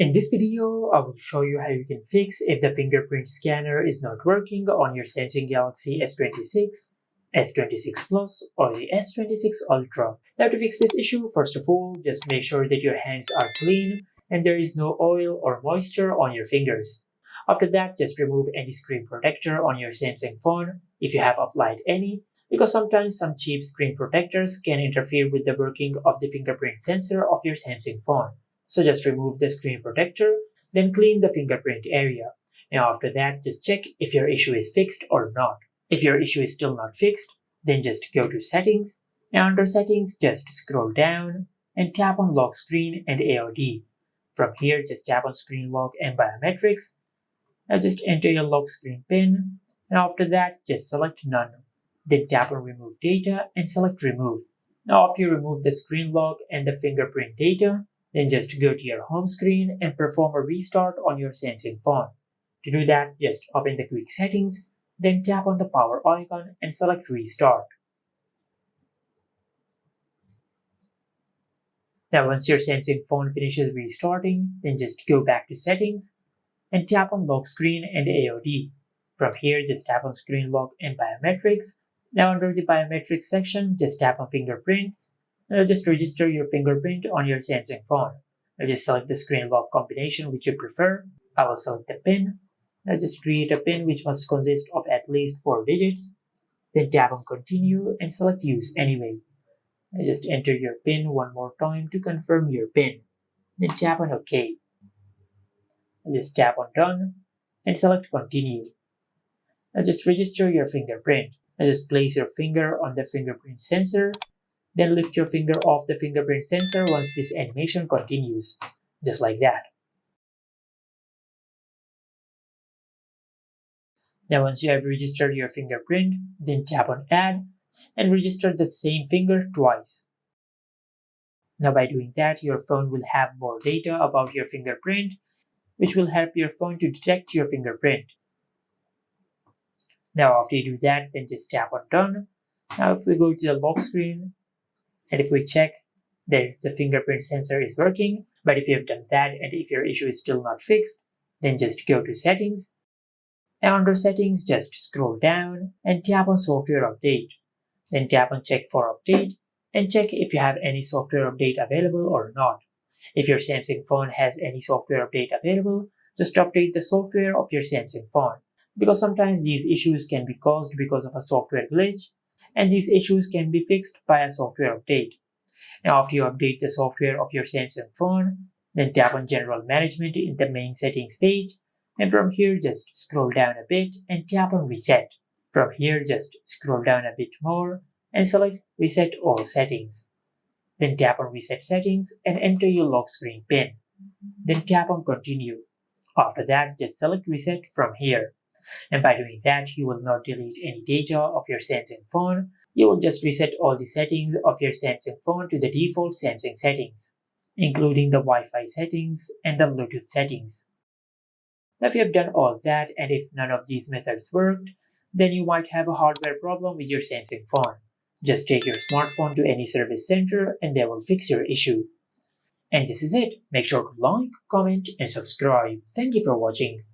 In this video, I will show you how you can fix if the fingerprint scanner is not working on your Samsung Galaxy S26, S26 Plus, or the S26 Ultra. Now to fix this issue, first of all, just make sure that your hands are clean and there is no oil or moisture on your fingers. After that, just remove any screen protector on your Samsung phone if you have applied any, because sometimes some cheap screen protectors can interfere with the working of the fingerprint sensor of your Samsung phone. So just remove the screen protector, then clean the fingerprint area. Now after that, just check if your issue is fixed or not. If your issue is still not fixed, then just go to Settings, and under Settings, just scroll down and tap on Lock Screen and AOD. From here, just tap on Screen Lock and Biometrics. Now just enter your lock screen PIN, and after that, just select None. Then tap on Remove Data and select Remove. Now after you remove the screen lock and the fingerprint data, then just go to your home screen and perform a restart on your Samsung phone. To do that, just open the Quick Settings, then tap on the power icon and select Restart. Now once your Samsung phone finishes restarting, then just go back to Settings and tap on Lock Screen and AOD. From here, just tap on Screen Lock and Biometrics. Now under the Biometrics section, just tap on Fingerprints. Now just register your fingerprint on your Samsung phone. Now just select the screen lock combination which you prefer. I will select the PIN. Now just create a PIN which must consist of at least 4 digits. Then tap on Continue and select Use Anyway. Now just enter your PIN one more time to confirm your PIN. Then tap on OK. Now just tap on Done and select Continue. Now just register your fingerprint. Now just place your finger on the fingerprint sensor. Then lift your finger off the fingerprint sensor once this animation continues, just like that. Now once you have registered your fingerprint, then tap on Add and register the same finger twice. Now by doing that, your phone will have more data about your fingerprint, which will help your phone to detect your fingerprint. Now after you do that, then just tap on Done. Now if we go to the lock screen, and if we check that if the fingerprint sensor is working, but if you have done that and if your issue is still not fixed, then just go to Settings. And under Settings, just scroll down and tap on Software Update. Then tap on Check for Update and check if you have any software update available or not. If your Samsung phone has any software update available, just update the software of your Samsung phone. Because sometimes these issues can be caused because of a software glitch, and these issues can be fixed by a software update. Now after you update the software of your Samsung phone, then tap on General Management in the main settings page, and from here just scroll down a bit and tap on Reset. From here just scroll down a bit more and select Reset All Settings. Then tap on Reset Settings and enter your lock screen PIN. Then tap on Continue. After that, just select Reset from here. And by doing that, you will not delete any data of your Samsung phone. You will just reset all the settings of your Samsung phone to the default Samsung settings, including the Wi-Fi settings and the Bluetooth settings. Now if you have done all that and if none of these methods worked, then you might have a hardware problem with your Samsung phone. Just take your smartphone to any service center and they will fix your issue. And this is it. Make sure to like, comment and subscribe. Thank you for watching.